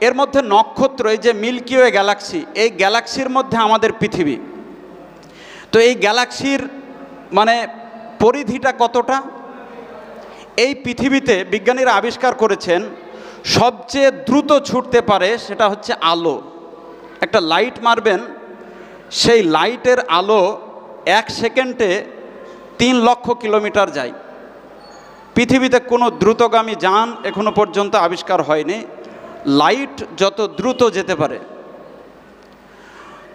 এর মধ্যে নক্ষত্র, এই যে মিল্কি ওয়ে গ্যালাক্সি, এই গ্যালাক্সির মধ্যে আমাদের পৃথিবী। তো এই গ্যালাক্সির মানে পরিধিটা কতটা? এই পৃথিবীতে বিজ্ঞানীরা আবিষ্কার করেছেন সবচেয়ে দ্রুত ছুটতে পারে সেটা হচ্ছে আলো। একটা লাইট মারবেন, সেই লাইটের আলো 1 সেকেন্ডে 3 লক্ষ কিলোমিটার যায়। পৃথিবীতে কোনো দ্রুতগামী যান এখনো পর্যন্ত আবিষ্কার হয়নি লাইট যত দ্রুত যেতে পারে।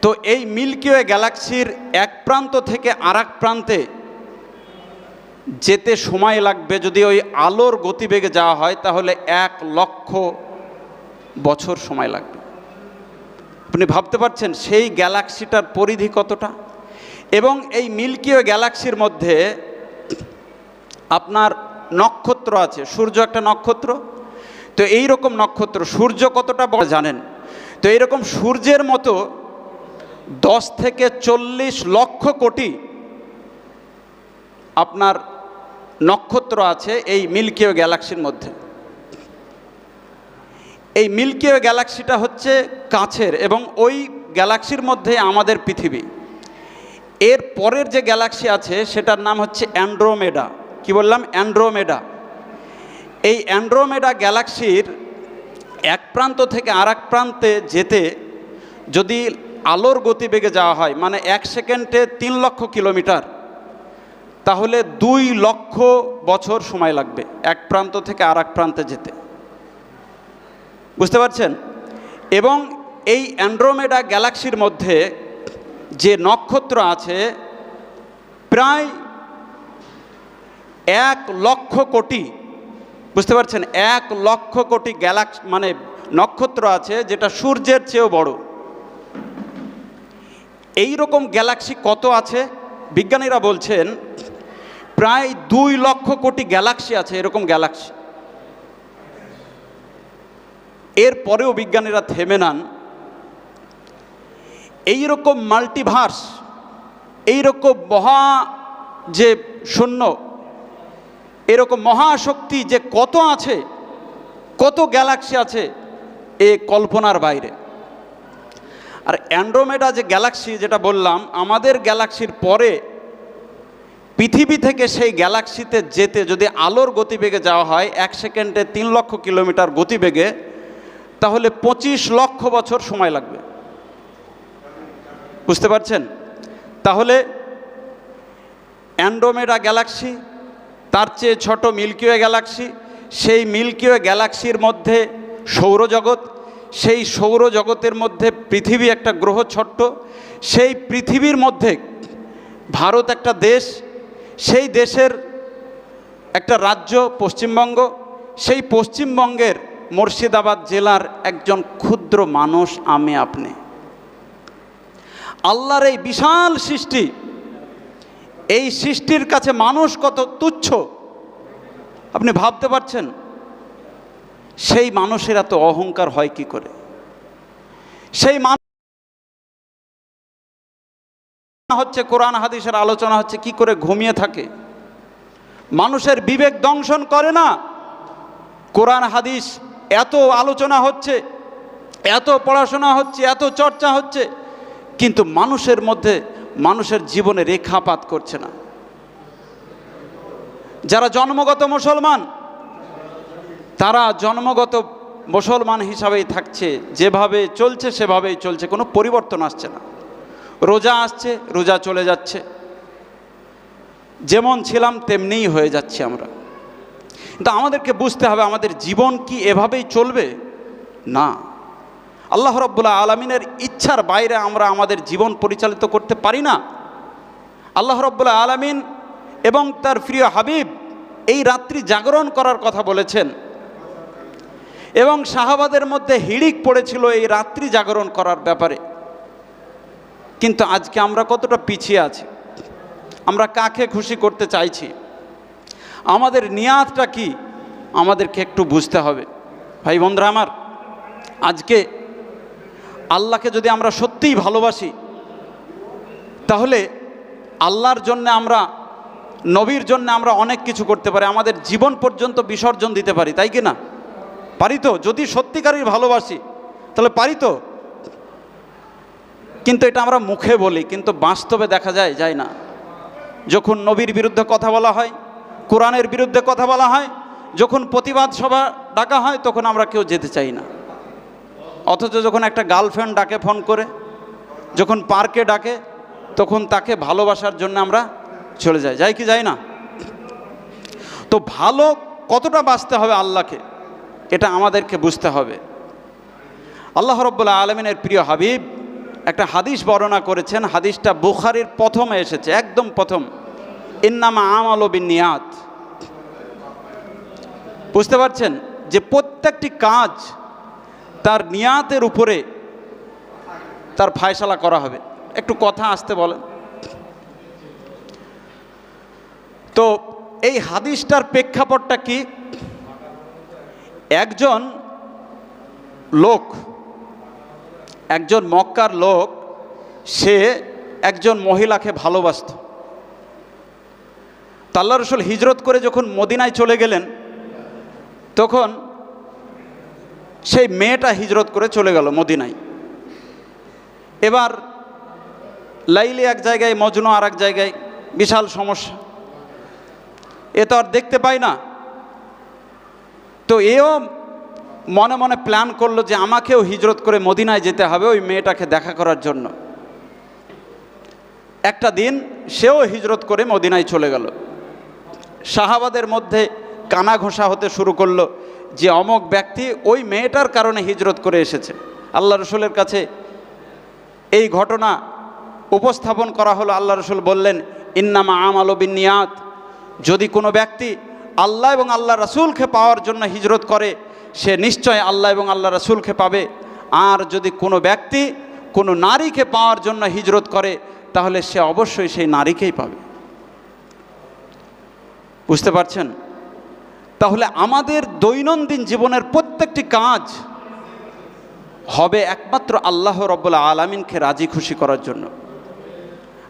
তো এই মিল্কি ওয়ে গ্যালাক্সির এক প্রান্ত থেকে আরেক প্রান্তে যেতে সময় লাগবে, যদি ওই আলোর গতিবেগে যাওয়া হয় তাহলে 1 লক্ষ বছর সময় লাগবে। আপনি ভাবতে পারছেন সেই গ্যালাক্সিটার পরিধি কতটা? এবং এই মিল্কি ওয়ে গ্যালাক্সির মধ্যে আপনার নক্ষত্র আছে, সূর্য একটা নক্ষত্র। তো এই রকম নক্ষত্র, সূর্য কতটা বড় জানেন? তো এইরকম সূর্যের মতো 10 থেকে 40 লক্ষ কোটি আপনার নক্ষত্র আছে এই মিল্কি ওয়ে গ্যালাক্সির মধ্যে। এই মিল্কি ওয়ে গ্যালাক্সিটা হচ্ছে কাছের, এবং ওই গ্যালাক্সির মধ্যে আমাদের পৃথিবী। এর পরের যে গ্যালাক্সি আছে সেটার নাম হচ্ছে অ্যান্ড্রোমেডা। কি বললাম? অ্যান্ড্রোমেডা। এই অ্যান্ড্রোমেডা গ্যালাক্সির এক প্রান্ত থেকে আরেক প্রান্তে যেতে যদি আলোর গতিবেগে যাওয়া হয়, মানে 1 সেকেন্ডে 3 লক্ষ কিলোমিটার, তাহলে 2 লক্ষ বছর সময় লাগবে এক প্রান্ত থেকে আরেক প্রান্তে যেতে। বুঝতে পারছেন? এবং এই অ্যান্ড্রোমেডা গ্যালাক্সির মধ্যে যে নক্ষত্র আছে প্রায় 1 লক্ষ কোটি, বুঝতে পারছেন? 1 লক্ষ কোটি গ্যালাক্সি মানে নক্ষত্র আছে, যেটা সূর্যের চেয়েও বড়। এই রকম গ্যালাক্সি কত আছে? বিজ্ঞানীরা বলছেন প্রায় 2 লক্ষ কোটি গ্যালাক্সি আছে, এরকম গ্যালাক্সি। এর পরেও বিজ্ঞানীরা থেমে নেন। এইরকম মাল্টিভার্স, এইরকম মহা যে শূন্য, এরকম মহাশক্তি যে কত আছে, কত গ্যালাক্সি আছে, এ কল্পনার বাইরে। আর অ্যান্ড্রোমেডা যে গ্যালাক্সি যেটা বললাম, আমাদের গ্যালাক্সির পরে পৃথিবী থেকে সেই গ্যালাক্সিতে যেতে যদি আলোর গতিবেগে যাওয়া হয় 1 সেকেন্ডে 3 লক্ষ কিলোমিটার গতিবেগে, তাহলে 25 লক্ষ বছর সময় লাগবে। বুঝতে পারছেন? তাহলে অ্যান্ড্রোমেডা গ্যালাক্সি, তার চেয়ে ছোট মিল্কি ওয়ে গ্যালাক্সি, সেই মিল্কি ওয়ে গ্যালাক্সির মধ্যে সৌরজগৎ, সেই সৌরজগতের মধ্যে পৃথিবী একটা গ্রহ ছোট্ট, সেই পৃথিবীর মধ্যে ভারত একটা দেশ, সেই দেশের একটা রাজ্য পশ্চিমবঙ্গ, সেই পশ্চিমবঙ্গের মুর্শিদাবাদ জেলার একজন ক্ষুদ্র মানুষ আমি আপনি। আল্লাহর এই বিশাল সৃষ্টি, এই সৃষ্টির কাছে মানুষ কত তুচ্ছ আপনি ভাবতে পারছেন? সেই মানুষের এত অহংকার হয় কি করে? সেই মানুষ হচ্ছে, কোরআন হাদিসের আলোচনা হচ্ছে, কি করে ঘুমিয়ে থাকে? মানুষের বিবেক দংশন করে না? কোরআন হাদিস এত আলোচনা হচ্ছে, এত পড়াশোনা হচ্ছে, এত চর্চা হচ্ছে, কিন্তু মানুষের মধ্যে, মানুষের জীবনে রেখাপাত করছে না। যারা জন্মগত মুসলমান, তারা জন্মগত মুসলমান হিসাবেই থাকছে, যেভাবে চলছে সেভাবেই চলছে, কোনো পরিবর্তন আসছে না। রোজা আসছে, রোজা চলে যাচ্ছে, যেমন ছিলাম তেমনিই হয়ে যাচ্ছে আমরা। কিন্তু আমাদেরকে বুঝতে হবে আমাদের জীবন কি এভাবেই চলবে? না, আল্লাহ রাব্বুল আলামিনের ইচ্ছার বাইরে আমরা আমাদের জীবন পরিচালিত করতে পারি না। আল্লাহ রাব্বুল আলামিন এবং তার প্রিয় হাবিব এই রাত্রি জাগরণ করার কথা বলেছেন, এবং সাহাবাদের মধ্যে হিড়িক পড়েছিল এই রাত্রি জাগরণ করার ব্যাপারে। কিন্তু আজকে আমরা কতটা পিছিয়ে আছি? আমরা কাকে খুশি করতে চাইছি? আমাদের নিয়াতটা কি আমাদেরকে একটু বুঝতে হবে। ভাই বন্ধুরা আমার, আজকে আল্লাহকে যদি আমরা সত্যিই ভালোবাসি, তাহলে আল্লাহর জন্য আমরা, নবীর জন্য আমরা অনেক কিছু করতে পারি, আমাদের জীবন পর্যন্ত বিসর্জন দিতে পারি, তাই কি না? পারি তো? যদি সত্যিকারের ভালোবাসি তাহলে পারি তো। কিন্তু এটা আমরা মুখে বলি, কিন্তু বাস্তবে দেখা যায় না। যখন নবীর বিরুদ্ধে কথা বলা হয়, কোরআনের বিরুদ্ধে কথা বলা হয়, যখন প্রতিবাদ সভা ডাকা হয়, তখন আমরা কেউ যেতে চাই না। অথচ যখন একটা গার্লফ্রেন্ড ডাকে ফোন করে, যখন পার্কে ডাকে, তখন তাকে ভালোবাসার জন্য আমরা চলে যাই কি যাই না? তো ভালো কতটা বাসতে হবে আল্লাহকে, এটা আমাদেরকে বুঝতে হবে। আল্লাহ রাব্বুল আলামিনের প্রিয় হাবিব একটা হাদিস বর্ণনা করেছেন। হাদিসটা বুখারীর প্রথমে এসেছে, একদম প্রথম, ইন্নামা আমালু বিন্নিয়াত। বুঝতে পারছেন যে প্রত্যেকটি কাজ তার নিয়াতের উপরে তার ফায়সালা করা হবে। একটু কথা আসতে বলেন। তো এই হাদিসটার প্রেক্ষাপটটা কি? একজন মক্কার লোক, সে একজন মহিলাকে ভালোবাসত। আল্লাহর রাসূল হিজরত করে যখন মদিনায় চলে গেলেন, তখন সেই মেয়েটা হিজরত করে চলে গেল মদিনায়। এবার লাইলি এক জায়গায়, মজনু আর এক জায়গায়, বিশাল সমস্যা। এ তো আর দেখতে পাই না। তো এও মনে মনে প্ল্যান করলো যে আমাকেও হিজরত করে মদিনায় যেতে হবে ওই মেয়েটাকে দেখা করার জন্য। একটা দিন সেও হিজরত করে মদিনায় চলে গেল। সাহাবাদের মধ্যে কানা ঘোষা হতে শুরু করলো যে অমুক ব্যক্তি ওই মেয়েটার কারণে হিজরত করে এসেছে। আল্লাহ রসুলের কাছে এই ঘটনা উপস্থাপন করা হলো। আল্লাহ রসুল বললেন, ইন্নামা আমালু বিন্নিয়াত। যদি কোনো ব্যক্তি আল্লাহ এবং আল্লাহ রাসূলকে পাওয়ার জন্য হিজরত করে, সে নিশ্চয় আল্লাহ এবং আল্লাহ রাসূলকে পাবে। আর যদি কোনো ব্যক্তি কোনো নারীকে পাওয়ার জন্য হিজরত করে, তাহলে সে অবশ্যই সেই নারীকেই পাবে। বুঝতে পারছেন? তাহলে আমাদের দৈনন্দিন জীবনের প্রত্যেকটি কাজ হবে একমাত্র আল্লাহ রাব্বুল আলামিনকে রাজি খুশি করার জন্য।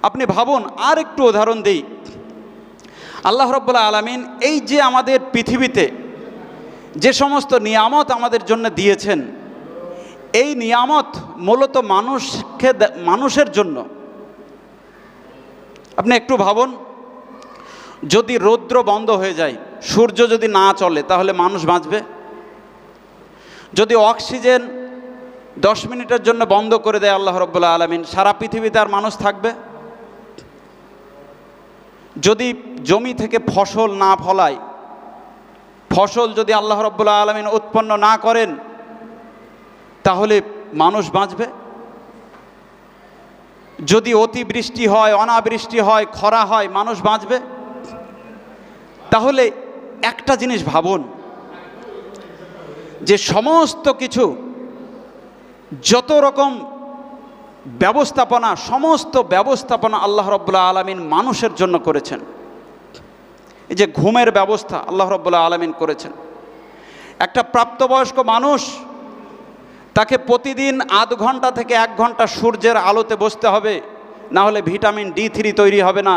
আপনি ভাবুন, আর একটু উদাহরণ দিই। আল্লাহ রাব্বুল আলামিন এই যে আমাদের পৃথিবীতে যে সমস্ত নিয়ামত আমাদের জন্য দিয়েছেন, এই নিয়ামত মূলত মানুষের জন্য। আপনি একটু ভাবুন, যদি রৌদ্র বন্ধ হয়ে যায়, সূর্য যদি না চলে, তাহলে মানুষ বাঁচবে? যদি অক্সিজেন 10 মিনিটের জন্য বন্ধ করে দেয় আল্লাহ রাব্বুল আলামিন, সারা পৃথিবীতে আর মানুষ থাকবে? যদি জমি থেকে ফসল না ফলায়, ফসল যদি আল্লাহ রাব্বুল আলামিন উৎপন্ন না করেন, তাহলে মানুষ বাঁচবে? যদি অতিবৃষ্টি হয়, অনাবৃষ্টি হয়, খরা হয়, মানুষ বাঁচবে? তাহলে একটা জিনিস ভাবুন, যে সমস্ত কিছু, যত রকম ব্যবস্থাপনা, সমস্ত ব্যবস্থাপনা আল্লাহ রাব্বুল আলামিন মানুষের জন্য করেছেন। এই যে ঘুমের ব্যবস্থা আল্লাহ রাব্বুল আলামিন করেছেন। একটা প্রাপ্তবয়স্ক মানুষ, তাকে প্রতিদিন আধ ঘন্টা থেকে 1 ঘন্টা সূর্যের আলোতে বসতে হবে, না হলে ভিটামিন D3 তৈরি হবে না।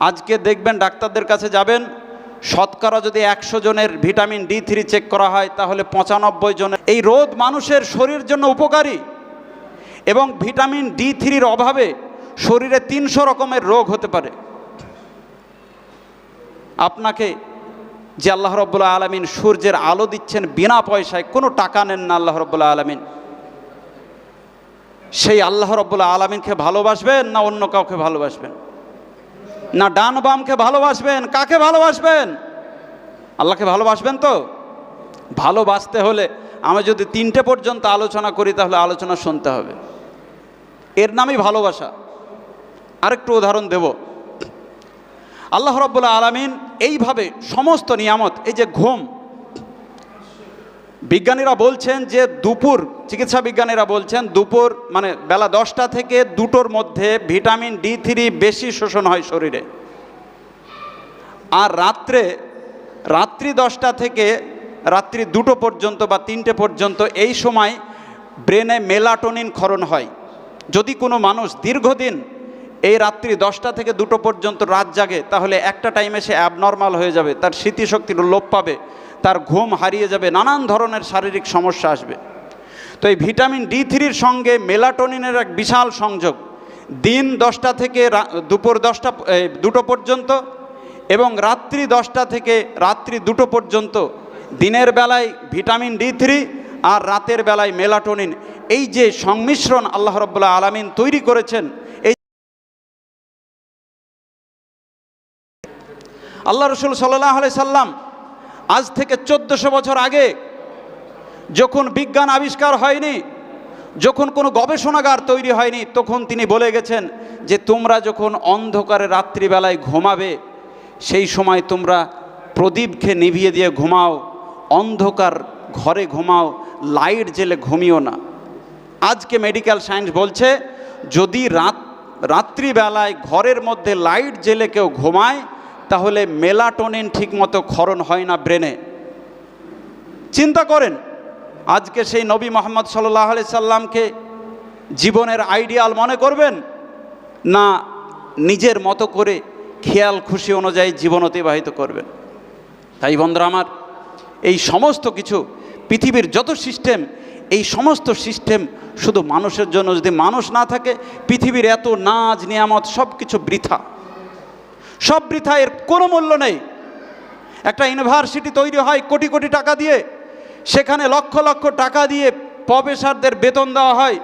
আজকে দেখবেন ডাক্তারদের কাছে যাবেন, শতকরা যদি 100 জনের ভিটামিন D3 চেক করা হয়, তাহলে 95 জনের। এই রোদ মানুষের শরীরের জন্য উপকারী, এবং ভিটামিন D3-র অভাবে শরীরে 300 রকমের রোগ হতে পারে। আপনাকে যে আল্লাহ রাব্বুল আলামিন সূর্যের আলো দিচ্ছেন বিনা পয়সায়, কোনো টাকা নেন না আল্লাহ রাব্বুল আলামিন, সেই আল্লাহ রাব্বুল আলামিনকে ভালোবাসবেন না অন্য কাউকে ভালোবাসবেন? না ডান বামকে ভালোবাসবেন? কাকে ভালোবাসবেন? আল্লাহকে ভালোবাসবেন তো? ভালোবাসতে হলে আমি যদি 3টে পর্যন্ত আলোচনা করি, তাহলে আলোচনা শুনতে হবে। এর নামই ভালোবাসা। আরেকটু উদাহরণ দেব। আল্লাহ রাব্বুল আলামিন এইভাবে সমস্ত নিয়ামত, এই যে ঘুম, বিজ্ঞানীরা বলছেন যে দুপুর, চিকিৎসা বিজ্ঞানীরা বলছেন দুপুর মানে বেলা 10টা থেকে 2টোর মধ্যে ভিটামিন D3 বেশি শোষণ হয় শরীরে। আর রাত্রি 10টা থেকে রাত্রি 2টো পর্যন্ত বা 3টে পর্যন্ত, এই সময় ব্রেনে মেলাটোনিন ক্ষরণ হয়। যদি কোনো মানুষ দীর্ঘদিন এই রাত্রি 10টা থেকে 2টো পর্যন্ত রাত জাগে, তাহলে একটা টাইমে সে অ্যাবনর্মাল হয়ে যাবে, তার স্মৃতিশক্তির লোপ পাবে, তার ঘুম হারিয়ে যাবে, নানান ধরনের শারীরিক সমস্যা আসবে। তো এই ভিটামিন D3-র সঙ্গে মেলাটোনিনের এক বিশাল সংযোগ। দিন 10টা থেকে দুপুর 2টো পর্যন্ত এবং রাত্রি 10টা থেকে রাত্রি 2টো পর্যন্ত দিনের বেলায় ভিটামিন D3 আর রাতের বেলায় মেলাটোনিন, এই যে সংমিশ্রণ আল্লাহ রাব্বুল আলামিন তৈরি করেছেন, এই আল্লাহ রাসূল সাল্লাল্লাহু আলাইহি সাল্লাম আজ থেকে 1400 বছর আগে, যখন বিজ্ঞান আবিষ্কার হয়নি, যখন কোনো গবেষণাগার তৈরি হয়নি, তখন তিনি বলে গেছেন যে তোমরা যখন অন্ধকারে রাত্রিবেলায় ঘুমাবে, সেই সময় তোমরা প্রদীপকে নিভিয়ে দিয়ে ঘুমাও, অন্ধকার ঘরে ঘুমাও, লাইট জেলে ঘুমিও না। আজকে মেডিকেল সায়েন্স বলছে যদি রাত্রিবেলায় ঘরের মধ্যে লাইট জেলে কেউ ঘুমায়, তাহলে মেলাটোনিন ঠিকমতো ক্ষরণ হয় না ব্রেনে। চিন্তা করেন, আজকে সেই নবী মুহাম্মদ সাল্লাল্লাহু আলাইহি সাল্লামকে জীবনের আইডিয়াল মনে করবেন, না নিজের মতো করে খেয়াল খুশি অনুযায়ী জীবন অতিবাহিত করবেন? তাই বন্ধুরা আমার, এই সমস্ত কিছু পৃথিবীর যত সিস্টেম, এই সমস্ত সিস্টেম শুধু মানুষের জন্য। যদি মানুষ না থাকে, পৃথিবীর এত নাজ নিয়ামত সব কিছু বৃথা, সব বৃথা, এর কোনো মূল্য নেই। একটা ইউনিভার্সিটি তৈরি হয় কোটি কোটি টাকা দিয়ে, সেখানে লক্ষ লক্ষ টাকা দিয়ে প্রফেসরদের বেতন দেওয়া হয়,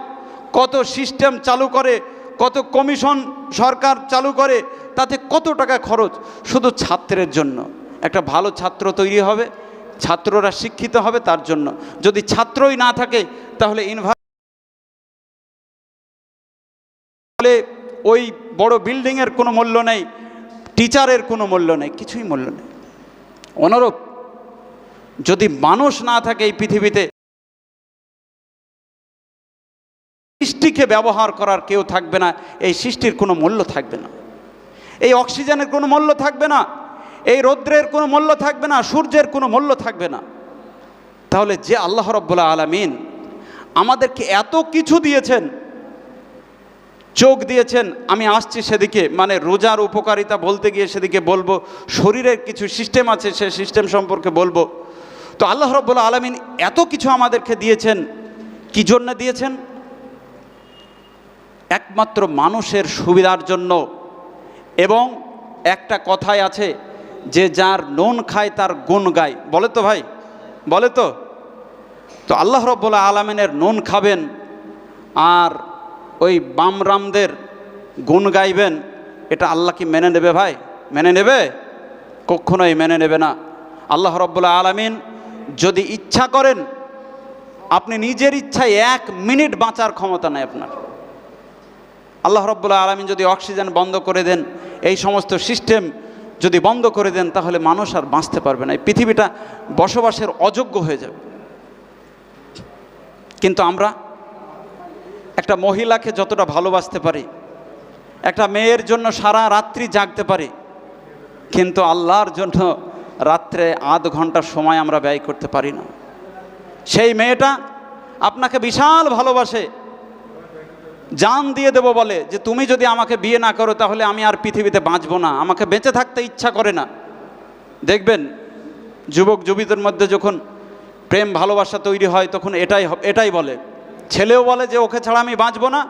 কত সিস্টেম চালু করে, কত কমিশন সরকার চালু করে, তাতে কত টাকা খরচ শুধু ছাত্রের জন্য। একটা ভালো ছাত্র তৈরি হবে, ছাত্ররা শিক্ষিত হবে তার জন্য। যদি ছাত্রই না থাকে, তাহলে ইউনিভার্সিটি, ওই বড় বিল্ডিংয়ের কোনো মূল্য নেই, টিচারের কোনো মূল্য নেই, কিছুই মূল্য নেই। অনুরূপ, যদি মানুষ না থাকে এই পৃথিবীতে, সৃষ্টিকে ব্যবহার করার কেউ থাকবে না, এই সৃষ্টির কোনো মূল্য থাকবে না, এই অক্সিজেনের কোনো মূল্য থাকবে না, এই রৌদ্রের কোনো মূল্য থাকবে না, সূর্যের কোনো মূল্য থাকবে না। তাহলে যে আল্লাহ রাব্বুল আলামিন আমাদেরকে এত কিছু দিয়েছেন, চোখ দিয়েছেন, আমি আসছি সেদিকে, মানে রোজার উপকারিতা বলতে গিয়ে সেদিকে বলবো, শরীরের কিছু সিস্টেম আছে সে সিস্টেম সম্পর্কে বলবো। তো আল্লাহ রাব্বুল আলামিন এত কিছু আমাদেরকে দিয়েছেন, কি জন্য দিয়েছেন? একমাত্র মানুষের সুবিধার জন্য। এবং একটা কথাই আছে যে যার নুন খায় তার গুণ গায়, বলে তো ভাই, বলে তো। তো আল্লাহ রাব্বুল আলামিনের নুন খাবেন আর ওই বামরামদের গুণ গাইবেন, এটা আল্লাহ কি মেনে নেবে ভাই? মেনে নেবে? কখনোই মেনে নেবে না। আল্লাহ রাব্বুল আলামিন যদি ইচ্ছা করেন, আপনি নিজের ইচ্ছায় 1 মিনিট বাঁচার ক্ষমতা নেই আপনার। আল্লাহ রাব্বুল আলামিন যদি অক্সিজেন বন্ধ করে দেন, এই সমস্ত সিস্টেম যদি বন্ধ করে দেন, তাহলে মানুষ আর বাঁচতে পারবে না, এই পৃথিবীটা বসবাসের অযোগ্য হয়ে যাবে। কিন্তু আমরা একটা মহিলাকে যতটা ভালোবাসতে পারি, একটা মেয়ের জন্য সারা রাত্রি জাগতে পারি, কিন্তু আল্লাহর জন্য রাত্রে আধ ঘন্টা সময় আমরা ব্যয় করতে পারি না। সেই মেয়েটা আপনাকে বিশাল ভালোবাসে, জান দিয়ে দেব বলে যে তুমি যদি আমাকে বিয়ে না করো, তাহলে আমি আর পৃথিবীতে বাঁচবো না, আমাকে বেঁচে থাকতে ইচ্ছা করে না। দেখবেন যুবক যুবতীদের মধ্যে যখন প্রেম ভালোবাসা তৈরি হয়, তখন এটাই বলে, ছেলেও বলে যে ওকে ছাড়া আমি বাঁচবো না।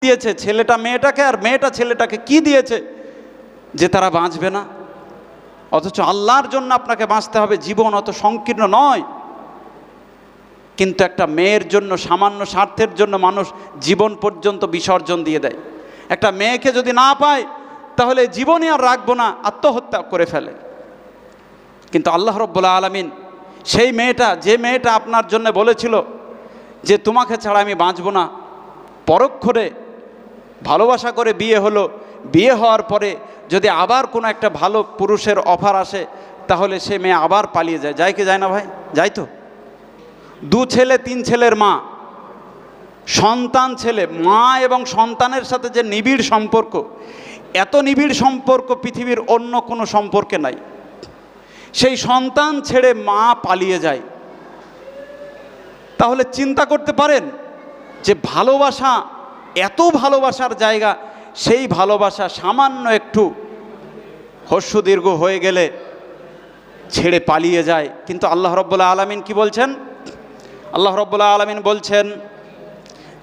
দিয়েছে ছেলেটা মেয়েটাকে, আর মেয়েটা ছেলেটাকে কি দিয়েছে যে তারা বাঁচবে না? অথচ আল্লাহর জন্য আপনাকে বাঁচতে হবে, জীবন অত সংকীর্ণ নয়। কিন্তু একটা মেয়ের জন্য, সামান্য স্বার্থের জন্য মানুষ জীবন পর্যন্ত বিসর্জন দিয়ে দেয়। একটা মেয়েকে যদি না পায়, তাহলে জীবনই আর রাখবো না, আত্মহত্যা করে ফেলে। কিন্তু আল্লাহ রাব্বুল আলামিন সেই মেয়েটা, যে মেয়েটা আপনার জন্য বলেছিল যে তোমাকে ছাড়া আমি বাঁচবো না, পরক্ষণে ভালোবাসা করে বিয়ে হলো, বিয়ে হওয়ার পরে যদি আবার কোনো একটা ভালো পুরুষের অফার আসে, তাহলে সে মেয়ে আবার পালিয়ে যায়। যায় কি যায় না ভাই? যায় তো। 2 ছেলে 3 ছেলের মা, সন্তান ছেলে, মা এবং সন্তানের সাথে যে নিবিড় সম্পর্ক, এত নিবিড় সম্পর্ক পৃথিবীর অন্য কোনো সম্পর্কে নাই। সেই সন্তান ছেড়ে মা পালিয়ে যায়। তাহলে চিন্তা করতে পারেন যে ভালোবাসা, এত ভালোবাসার জায়গা, সেই ভালোবাসা সামান্য একটু হ্রস্ব দীর্ঘ হয়ে গেলে ছেড়ে পালিয়ে যায়। কিন্তু আল্লাহ রব্বুল আলামিন কি বলছেন? আল্লাহ রব্বুল আলামিন বলছেন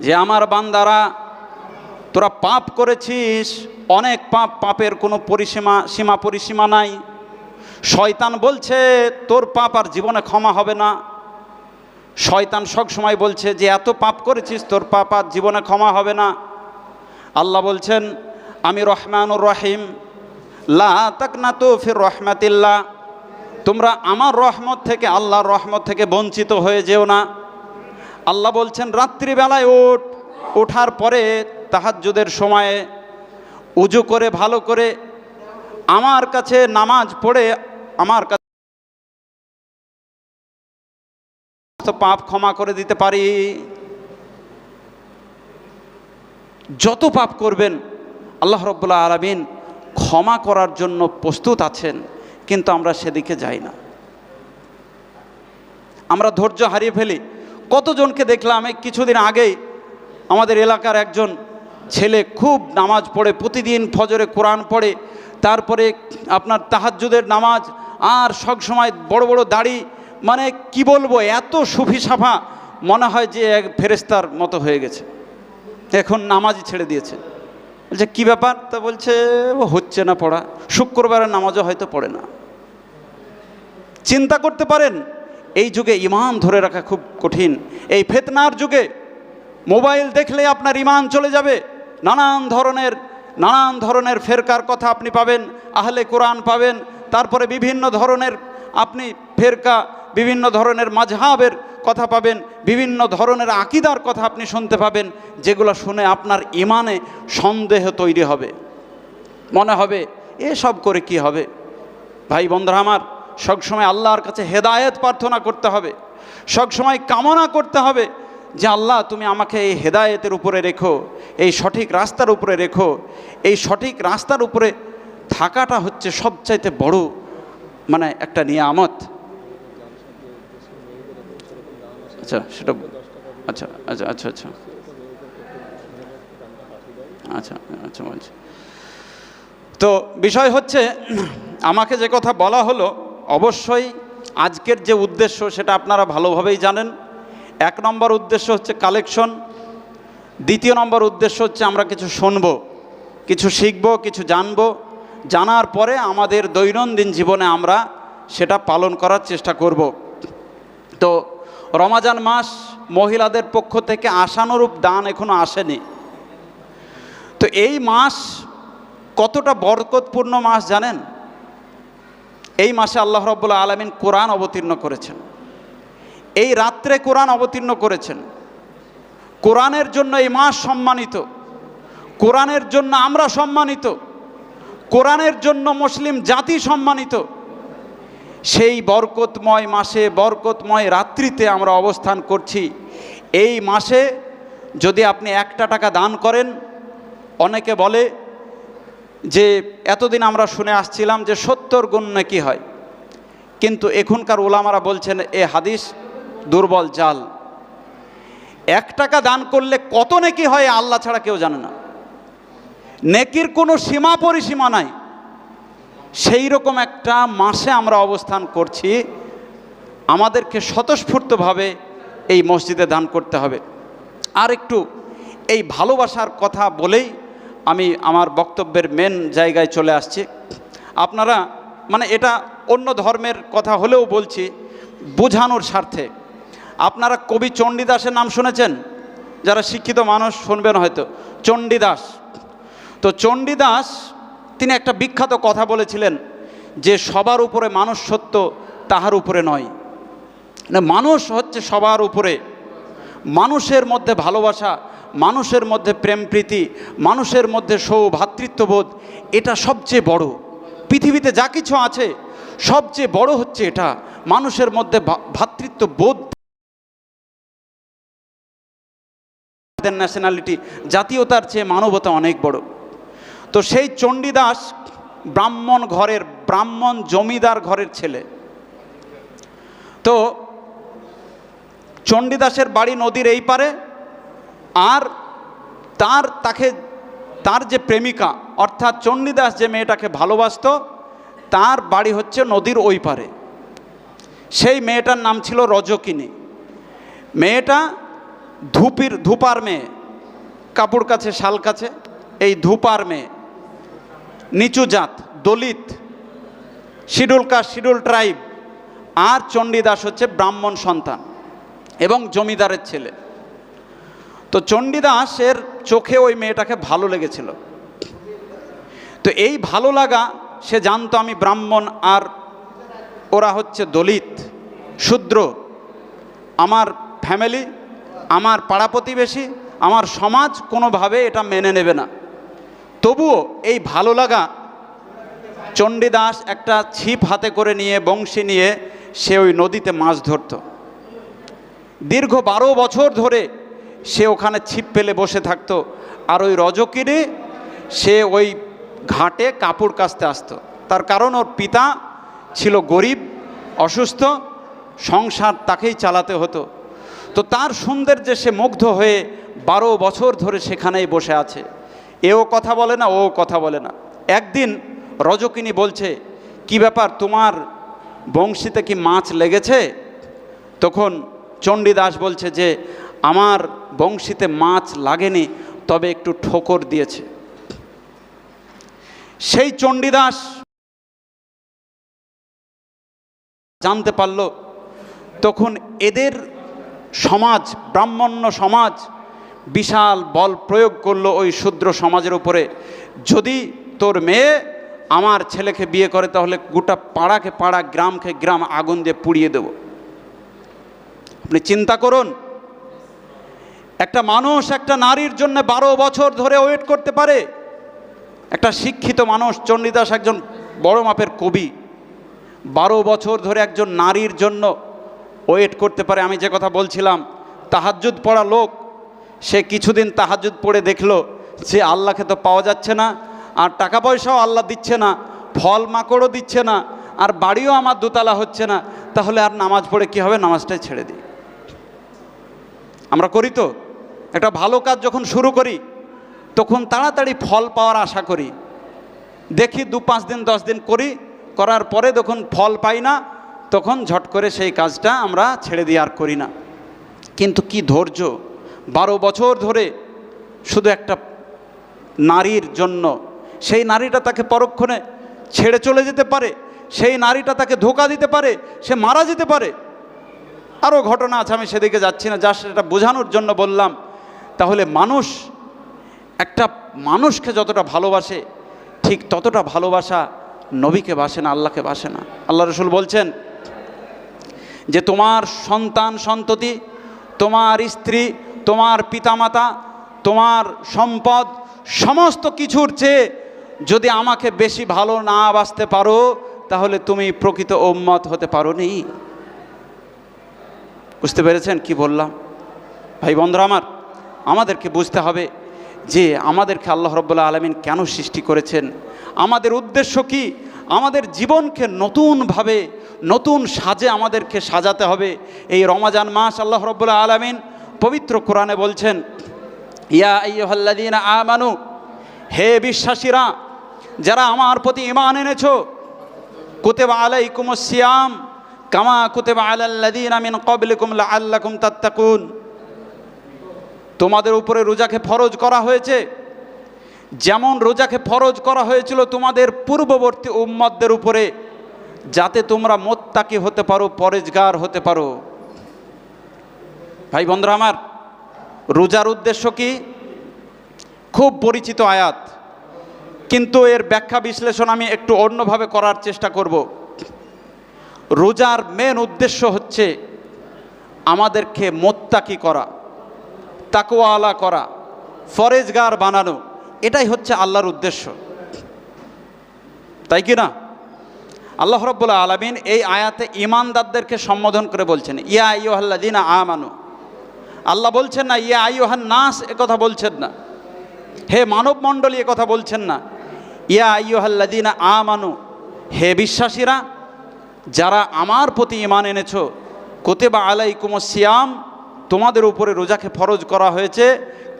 যে আমার বান্দারা, তোরা পাপ করেছিস, অনেক পাপ, পাপের কোনো সীমা পরিসীমা নাই। শয়তান বলছে তোর পাপ আর জীবনে ক্ষমা হবে না। শয়তান সব সময় বলছে যে এত পাপ করেছিস, তোর পাপ আর জীবনে ক্ষমা হবে না। আল্লাহ বলছেন আমি রহমানুর রহিম, লা তাকনাতু ফির রহমাতিল্লাহ, তোমরা আমার রহমত থেকে, আল্লাহর রহমত থেকে বঞ্চিত হয়ে যেও না। আল্লাহ বলছেন রাত্রিবেলায় ওঠার পরে তাহাজ্জুদের সময়ে উজু করে ভালো করে আমার কাছে নামাজ পড়ে আমার কাছে পাপ ক্ষমা করে দিতে পারি। যত পাপ করবেন আল্লাহ রাব্বুল আলামিন ক্ষমা করার জন্য প্রস্তুত আছেন, কিন্তু আমরা সেদিকে যাই না। আমরা ধৈর্য হারিয়ে ফেলি। কতজনকে দেখলাম এই কিছুদিন আগেই আমাদের এলাকার একজন ছেলে খুব নামাজ পড়ে, প্রতিদিন ফজরে কোরআন পড়ে, তারপরে আপনার তাহাজ্জুদের নামাজ, আর সব সময় বড় বড় দাড়ি, মানে কি বলবো, এত সুফি সাফা, মনে হয় যে এক ফেরেস্তার মতো হয়ে গেছে। এখন নামাজই ছেড়ে দিয়েছে। বলছে কী ব্যাপার? তা বলছে হচ্ছে না পড়া, শুক্রবারের নামাজও হয়তো পড়ে না। চিন্তা করতে পারেন এই যুগে ঈমান ধরে রাখা খুব কঠিন। এই ফিতনার যুগে মোবাইল দেখলে আপনার ঈমান চলে যাবে। নানান ধরনের ফেরকার কথা আপনি পাবেন, আহলে কোরআন পাবেন, তারপরে বিভিন্ন ধরনের আপনি ফেরকা, বিভিন্ন ধরনের মাযহাবের কথা পাবেন, বিভিন্ন ধরনের আকীদার কথা আপনি শুনতে পাবেন, যেগুলো শুনে আপনার ঈমানে সন্দেহ তৈরি হবে। মনে হবে এসব করে কি হবে। ভাই বন্ধুরা আমার, সবসময় আল্লাহর কাছে হেদায়েত প্রার্থনা করতে হবে, সবসময় কামনা করতে হবে যে আল্লাহ তুমি আমাকে এই হেদায়েতের উপরে রেখো, এই সঠিক রাস্তার উপরে রেখো। এই সঠিক রাস্তার উপরে থাকাটা হচ্ছে সবচাইতে বড় মানে একটা নিয়ামত। আচ্ছা সেটা আচ্ছা আচ্ছা আচ্ছা আচ্ছা আচ্ছা আচ্ছা বলছি। তো বিষয় হচ্ছে, আমাকে যে কথা বলা হলো, অবশ্যই আজকের যে উদ্দেশ্য সেটা আপনারা ভালোভাবেই জানেন। 1 নম্বর উদ্দেশ্য হচ্ছে কালেকশন, 2 নম্বর উদ্দেশ্য হচ্ছে আমরা কিছু শুনব, কিছু শিখব, কিছু জানব, জানার পরে আমাদের দৈনন্দিন জীবনে আমরা সেটা পালন করার চেষ্টা করব। তো রমজান মাস মহিলাদের পক্ষ থেকে আশানুরূপ দান এখনো আসেনি। তো এই মাস কতটা বরকতপূর্ণ মাস জানেন? এই মাসে আল্লাহ রাব্বুল আলামিন কোরআন অবতীর্ণ করেছেন, এই রাত্রে কোরআন অবতীর্ণ করেছেন। কোরআনের জন্য এই মাস সম্মানিত, কোরআনের জন্য আমরা সম্মানিত, কোরআনের জন্য মুসলিম জাতি সম্মানিত। সেই বরকতময় মাসে, বরকতময় রাত্রিতে আমরা অবস্থান করছি। এই মাসে যদি আপনি 1 টাকা দান করেন, অনেকে বলে যে এতদিন আমরা শুনে আসছিলাম যে 70 গুণ নেকি হয়, কিন্তু এখনকার উলামারা বলছেন এ হাদিস দুর্বল, জাল। 1 টাকা দান করলে কত নেকি হয় আল্লাহ ছাড়া কেউ জানে না। নেকির কোনো সীমা পরিসীমা নাই। সেই রকম একটা মাসে আমরা অবস্থান করছি, আমাদেরকে স্বতঃস্ফূর্তভাবে এই মসজিদে দান করতে হবে। আর একটু এই ভালোবাসার কথা বলেই আমি আমার বক্তব্যের মেন জায়গায় চলে আসছি। আপনারা মানে এটা অন্য ধর্মের কথা হলেও বলছি বোঝানোর স্বার্থে। আপনারা কবি চণ্ডীদাসের নাম শুনেছেন? যারা শিক্ষিত মানুষ শুনবেন হয়তো, চণ্ডীদাস। তো চণ্ডীদাস তিনি একটা বিখ্যাত কথা বলেছিলেন যে সবার উপরে মানুষ সত্য, তাহার উপরে নয়। মানুষ হচ্ছে সবার উপরে। মানুষের মধ্যে ভালোবাসা, মানুষের মধ্যে প্রেম প্রীতি, মানুষের মধ্যে সৌভ্রাতৃত্ববোধ, এটা সবচেয়ে বড়। পৃথিবীতে যা কিছু আছে সবচেয়ে বড় হচ্ছে এটা। মানুষের মধ্যে ভ্রাতৃত্ববোধ, ন্যাশনালিটি, জাতীয়তার চেয়ে মানবতা অনেক বড়। তো সেই চণ্ডীদাস ব্রাহ্মণ জমিদার ঘরের ছেলে। তো চণ্ডীদাসের বাড়ি নদীর এই পারে, আর তার যে প্রেমিকা অর্থাৎ চণ্ডীদাস যে মেয়েটাকে ভালোবাসত, তার বাড়ি হচ্ছে নদীর ওই পারে। সেই মেয়েটার নাম ছিল রজকিনী। মেয়েটা ধূপার মেয়ে, কাপড় কাছে শাল কাছে, এই ধূপার মেয়ে, নিচু জাত, দলিত, শিডিউল কাস্ট, শিডিউল ট্রাইব। আর চণ্ডীদাস হচ্ছে ব্রাহ্মণ সন্তান এবং জমিদারের ছেলে। তো চণ্ডীদাসের চোখে ওই মেয়েটাকে ভালো লেগেছিল। তো এই ভালো লাগা, সে জানতো আমি ব্রাহ্মণ আর ওরা হচ্ছে দলিত, শূদ্র, আমার ফ্যামিলি, আমার পাড়া প্রতিবেশী, আমার সমাজ কোনোভাবে এটা মেনে নেবে না। তবুও এই ভালো লাগা, চণ্ডীদাস একটা ছিপ হাতে করে নিয়ে, বংশী নিয়ে সে ওই নদীতে মাছ ধরত। দীর্ঘ 12 বছর ধরে সে ওখানে ছিপ পেলে বসে থাকতো। আর ওই রজকিনী সে ওই ঘাটে কাপড় কাচতে আসতো। তার কারণ ওর পিতা ছিল গরিব, অসুস্থ, সংসার তাকেই চালাতে হতো। তো তার সৌন্দর্যে সে মুগ্ধ হয়ে 12 বছর ধরে সেখানেই বসে আছে। এও কথা বলে না, ও কথা বলে না। একদিন রজকিনী বলছে, কি ব্যাপার, তোমার বংশীতে কি মাছ লেগেছে? তখন চণ্ডীদাস বলছে যে আমার বংশীতে মাছ লাগেনি, তবে একটু ঠোকর দিয়েছে। সেই চণ্ডীদাস জানতে পারল। তখন এদের সমাজ, ব্রাহ্মণ্য সমাজ, বিশাল বল প্রয়োগ করলো ওই শূদ্র সমাজের উপরে। যদি তোর মেয়ে আমার ছেলেকে বিয়ে করে, তাহলে গোটা পাড়াকে পাড়া, গ্রামকে গ্রাম আগুন দিয়ে পুড়িয়ে দেব। আপনি চিন্তা করুন, একটা মানুষ একটা নারীর জন্য 12 বছর ধরে ওয়েট করতে পারে। একটা শিক্ষিত মানুষ, চণ্ডীদাস একজন বড় মাপের কবি, 12 বছর ধরে একজন নারীর জন্য ওয়েট করতে পারে। আমি যে কথা বলছিলাম, তাহাজ্জুদ পড়া লোক, সে কিছুদিন তাহাজ্জুদ পড়ে দেখলো যে আল্লাহকে তো পাওয়া যাচ্ছে না, আর টাকা পয়সাও আল্লাহ দিচ্ছে না, ফল মাকড়ও দিচ্ছে না, আর বাড়িও আমার দোতলা হচ্ছে না, তাহলে আর নামাজ পড়ে কি হবে, নামাজটাই ছেড়ে দিই। আমরা করি তো, একটা ভালো কাজ যখন শুরু করি তখন তাড়াতাড়ি ফল পাওয়ার আশা করি। দেখি 2-5 দিন 10 দিন করি, করার পরে যখন ফল পাই না, তখন ঝট করে সেই কাজটা আমরা ছেড়ে দিই, আর করি না। কিন্তু কি ধৈর্য, 12 বছর ধরে শুধু একটা নারীর জন্য। সেই নারীটা তাকে পরক্ষণে ছেড়ে চলে যেতে পারে, সেই নারীটা তাকে ধোঁকা দিতে পারে, সে মারা যেতে পারে। আরও ঘটনা আছে, আমি সেদিকে যাচ্ছি না, যা সেটা বোঝানোর জন্য বললাম। তাহলে মানুষ একটা মানুষকে যতটা ভালোবাসে, ঠিক ততটা ভালোবাসা নবীকে বাসে না, আল্লাহকে বাসে না। আল্লাহ রসুল বলছেন যে তোমার সন্তান সন্ততি, তোমার স্ত্রী, তোমার পিতামাতা, তোমার সম্পদ, সমস্ত কিছুর চেয়ে যদি আমাকে বেশি ভালো না বাসতে পারো, তাহলে তুমি প্রকৃত উম্মত হতে পারো নি। বুঝতে পেরেছেন কি বললাম? ভাই বন্ধুরা আমার, আমাদেরকে বুঝতে হবে যে আমাদেরকে আল্লাহ রাব্বুল আলামিন কেন সৃষ্টি করেছেন, আমাদের উদ্দেশ্য কি। আমাদের জীবনকে নতুনভাবে, নতুন সাজে আমাদেরকে সাজাতে হবে। এই রমজান মাস আল্লাহ রাব্বুল আলামিন পবিত্র কোরআনে বলছেন, ইয়া আইয়ুহাল্লাযীনা আমানু, হে বিশ্বাসীরা, যারা আমার প্রতি ঈমান এনেছো, কুতিবা আলাইকুমুস সিয়াম কামা কুতিবা আলাল্লাযীনা মিন ক্বাবলিকুম লাআল্লাকুম তাত্তাকুন। তোমাদের উপরে রোজাকে ফরজ করা হয়েছে, যেমন রোজাকে ফরজ করা হয়েছিল তোমাদের পূর্ববর্তী উম্মতদের উপরে, যাতে তোমরা মুত্তাকি হতে পারো, পরেজগার হতে পারো। ভাই বন্ধুরা আমার, রোজার উদ্দেশ্য কি? খুব পরিচিত আয়াত, কিন্তু এর ব্যাখ্যা বিশ্লেষণ আমি একটু অন্যভাবে করার চেষ্টা করব। রোজার মেন উদ্দেশ্য হচ্ছে আমাদেরকে মুত্তাকি করা, তাকওয়ালা করা, ফরেজগার বানানো। এটাই হচ্ছে আল্লাহর উদ্দেশ্য, তাই কি না? আল্লাহ রাব্বুল আলামিন এই আয়াতে ঈমানদারদেরকে সম্বোধন করে বলছেন, ইয়া আইয়ুহাল্লাযীনা আমানু। আল্লাহ বলছেন না ইয়া আইয়ুহান নাস, একথা বলছেন না। হে মানব মণ্ডলী, একথা বলছেন না। ইয়া আইয়ুহাল্লাযীনা আমানু, হে বিশ্বাসীরা, যারা আমার প্রতি ঈমান এনেছো, কুতিবা আলাইকুমুস সিয়াম, তোমাদের উপরে রোজাকে ফরজ করা হয়েছে,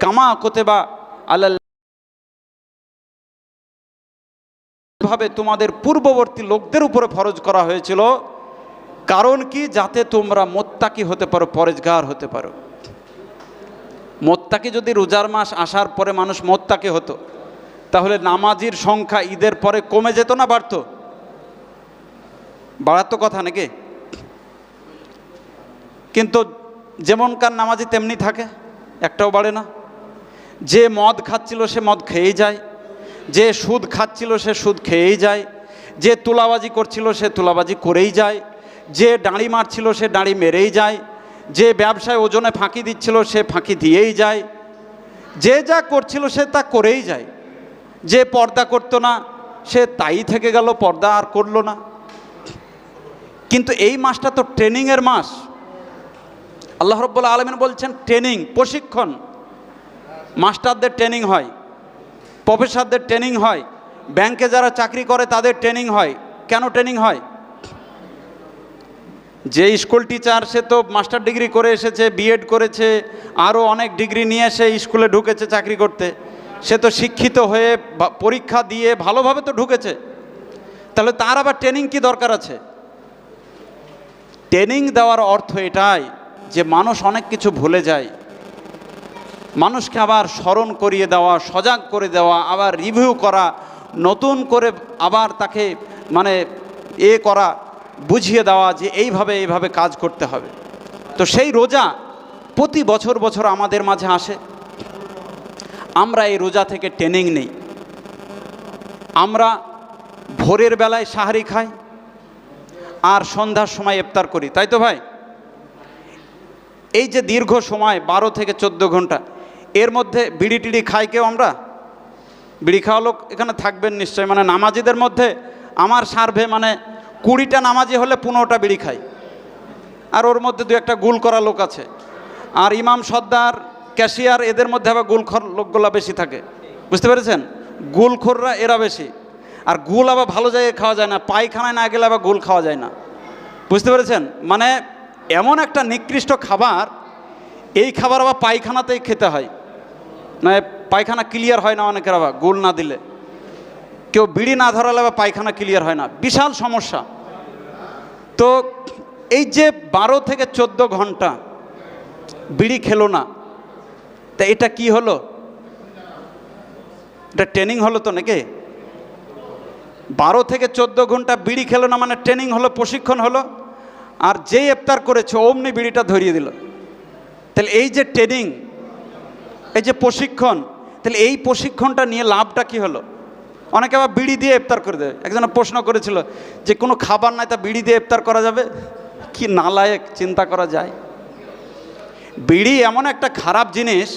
কামা কুতিবা আলাল, ভাবে তোমাদের পূর্ববর্তী লোকদের উপরে ফরজ করা হয়েছিল, কারণ কি? যাতে তোমরা মোত্তাকি হতে পারো, পরেজগার হতে পারো। মোত্তাকি যদি রোজার মাস আসার পরে মানুষ মোত্তাকি হতো, তাহলে নামাজির সংখ্যা ঈদের পরে কমে যেত না বাড়তো? বাড়াতো কথা নাকি? কিন্তু যেমনকার নামাজি তেমনি থাকে, একটাও বাড়ে না। যে মদ খাচ্ছিল সে মদ খেয়েই যায়, যে সুদ খাচ্ছিল সে সুদ খেয়েই যায়, যে তুলাবাজি করছিল সে তুলাবাজি করেই যায়, যে দাঁড়ি মারছিল সে দাঁড়ি মেরেই যায়, যে ব্যবসায় ওজনে ফাঁকি দিচ্ছিল সে ফাঁকি দিয়েই যায়, যে যা করছিল সে তা করেই যায়। যে পর্দা করতো না সে তাই থেকে গেল, পর্দা আর করলো না। কিন্তু এই মাসটা তো ট্রেনিংয়ের মাস। আল্লাহ রাব্বুল আলামিন বলছেন ট্রেনিং, প্রশিক্ষণ। মাস্টারদের ট্রেনিং হয়, প্রফেসরদের ট্রেনিং হয়, ব্যাংকে যারা চাকরি করে তাদের ট্রেনিং হয়। কেন ট্রেনিং হয়? যে স্কুল টিচার সে তো মাস্টার ডিগ্রি করে এসেছে, বিএড করেছে, আরও অনেক ডিগ্রি নিয়ে সে স্কুলে ঢুকেছে চাকরি করতে, সে তো শিক্ষিত হয়ে পরীক্ষা দিয়ে ভালোভাবে তো ঢুকেছে। তাহলে তার আবার ট্রেনিং কি দরকার আছে? ট্রেনিং দেওয়ার অর্থ এটাই যে মানুষ অনেক কিছু ভুলে যায়, মানুষকে আবার স্মরণ করিয়ে দেওয়া, সজাগ করে দেওয়া, আবার রিভিউ করা, নতুন করে আবার তাকে মানে করা, বুঝিয়ে দেওয়া যে এইভাবে কাজ করতে হবে। তো সেই রোজা প্রতি বছর বছর আমাদের মাঝে আসে। আমরা এই রোজা থেকে ট্রেনিং নেই। আমরা ভোরের বেলায় সাহারি খাই আর সন্ধ্যার সময় ইফতার করি, তাই তো ভাই? এই যে দীর্ঘ সময় 12 থেকে 14 ঘন্টা, এর মধ্যে বিড়ি টিড়ি খাই কেউ? আমরা বিড়ি খাওয়া লোক এখানে থাকবেন নিশ্চয়। মানে নামাজিদের মধ্যে আমার সার্ভে মানে 20টা নামাজি হলে 15টা বিড়ি খায়, আর ওর মধ্যে 2-একটা গুল করা লোক আছে। আর ইমাম, সর্দার, ক্যাশিয়ার, এদের মধ্যে আবার গুলখোর লোকগুলা বেশি থাকে, বুঝতে পেরেছেন? গুলখোররা এরা বেশি। আর গুল আবার ভালো জায়গায় খাওয়া যায় না, পায়খানায় না গেলে আবার গুল খাওয়া যায় না, বুঝতে পেরেছেন? মানে এমন একটা নিকৃষ্ট খাবার, এই খাবার আবার পায়খানাতেই খেতে হয়, না পায়খানা ক্লিয়ার হয় না অনেকের আবার গুল না দিলে। কেউ বিড়ি না ধরালে আবার পায়খানা ক্লিয়ার হয় না, বিশাল সমস্যা। তো এই যে 12 থেকে 14 ঘন্টা বিড়ি খেলো না, তা এটা কি হলো? এটা ট্রেনিং হলো তো নাকি? 12 থেকে 14 ঘন্টা বিড়ি খেলো না মানে ট্রেনিং হলো, প্রশিক্ষণ হলো। আর যেই ইফতার করেছে অমনি বিড়িটা ধরিয়ে দিল। তাহলে এই যে ট্রেনিং, এই যে প্রশিক্ষণ, তাহলে এই প্রশিক্ষণটা নিয়ে লাভটা কি হলো? অনেকে আবার বিড়ি দিয়ে ইফতার করে দেয়। একজন প্রশ্ন করেছিল যে কোনো খাবার নাই তা বিড়ি দিয়ে ইফতার করা যাবে? কি নালায়েক, চিন্তা করা যায়? বিড়ি এমন একটা খারাপ জিনিস,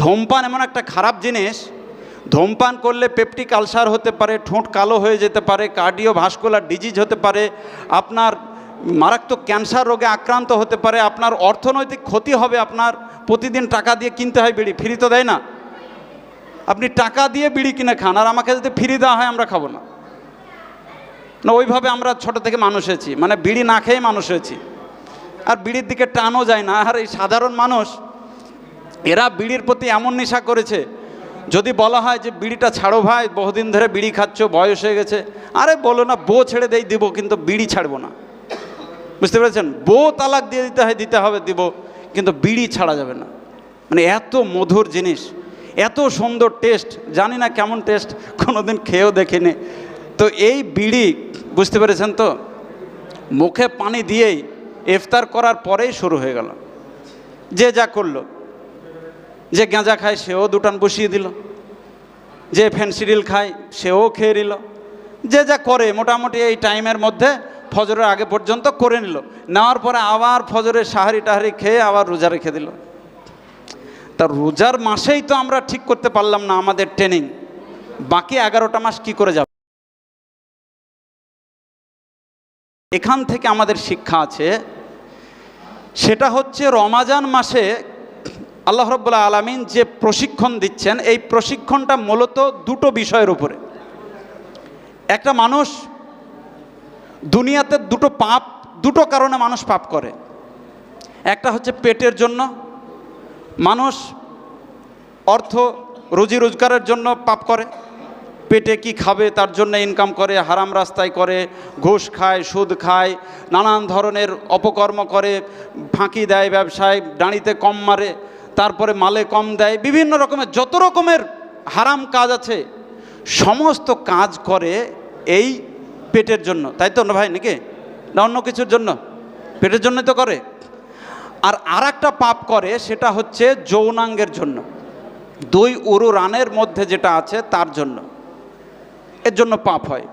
ধূমপান এমন একটা খারাপ জিনিস, ধূমপান করলে পেপটিক আলসার হতে পারে, ঠোঁট কালো হয়ে যেতে পারে, কার্ডিওভাস্কুলার ডিজিজ হতে পারে, আপনার মারাত্মক ক্যান্সার রোগে আক্রান্ত হতে পারে, আপনার অর্থনৈতিক ক্ষতি হবে। আপনার প্রতিদিন টাকা দিয়ে কিনতে হয় বিড়ি, ফ্রি তো দেয় না। আপনি টাকা দিয়ে বিড়ি কিনে খান, আর আমাকে যদি ফ্রি দেওয়া হয় আমরা খাবো না। না, ওইভাবে আমরা ছোট থেকে মানুষ হয়েছি, মানে বিড়ি না খেয়ে মানুষ হয়েছি, আর বিড়ির দিকে টানও যায় না। আর এই সাধারণ মানুষ, এরা বিড়ির প্রতি এমন নেশা করেছে, যদি বলা হয় যে বিড়িটা ছাড়ো ভাই, বহুদিন ধরে বিড়ি খাচ্ছ, বয়স হয়ে গেছে, আরে বলো না, বউ ছেড়ে দিব, কিন্তু বিড়ি ছাড়বো না, বুঝতে পেরেছেন? বউ তালাক দিয়ে দিতে হবে দিব, কিন্তু বিড়ি ছাড়া যাবে না। মানে এত মধুর জিনিস, এত সুন্দর টেস্ট, জানি না কেমন টেস্ট, কোনোদিন খেয়েও দেখিনি। তো এই বিড়ি, বুঝতে পেরেছেন তো, মুখে পানি দিয়েই ইফতার করার পরেই শুরু হয়ে গেল। যে যা করলো, যে গাঁজা খায় সেও দুটান বসিয়ে দিল, যে ফেন্সিডিল খায় সেও খেয়ে নিল, যে যা করে মোটামুটি এই টাইমের মধ্যে ফজরের আগে পর্যন্ত করে নিল। নেওয়ার পরে আবার ফজরের সাহারি টাহারি খেয়ে আবার রোজা রেখে দিল। তা রোজার মাসেই তো আমরা ঠিক করতে পারলাম না আমাদের ট্রেনিং, বাকি 11টা মাস কি করে যাব? এখান থেকে আমাদের শিক্ষা আছে, সেটা হচ্ছে রমাজান মাসে আল্লাহ রাব্বুল আলামিন যে প্রশিক্ষণ দিচ্ছেন, এই প্রশিক্ষণটা মূলত দুটো বিষয়ের উপরে। একটা, মানুষ দুনিয়াতে দুটো কারণে মানুষ পাপ করে। একটা হচ্ছে পেটের জন্য, মানুষ অর্থ রুজি রোজগারের জন্য পাপ করে, পেটে কি খাবে তার জন্য ইনকাম করে, হারাম রাস্তায় করে, ঘুষ খায়, সুদ খায়, নানান ধরনের অপকর্ম করে, ফাঁকি দেয় ব্যবসায়, দাঁড়িতে কম মারে, তারপরে মালে কম দেয়, বিভিন্ন রকমের যত রকমের হারাম কাজ আছে সমস্ত কাজ করে এই পেটের জন্য, তাই তো না ভাই, নাকি না অন্য কিছুর জন্য? পেটের জন্যই তো করে। আর আরেকটা পাপ করে, সেটা হচ্ছে যৌনাঙ্গের জন্য, দুই উরু রানের মধ্যে যেটা আছে তার জন্য, এর জন্য পাপ হয়।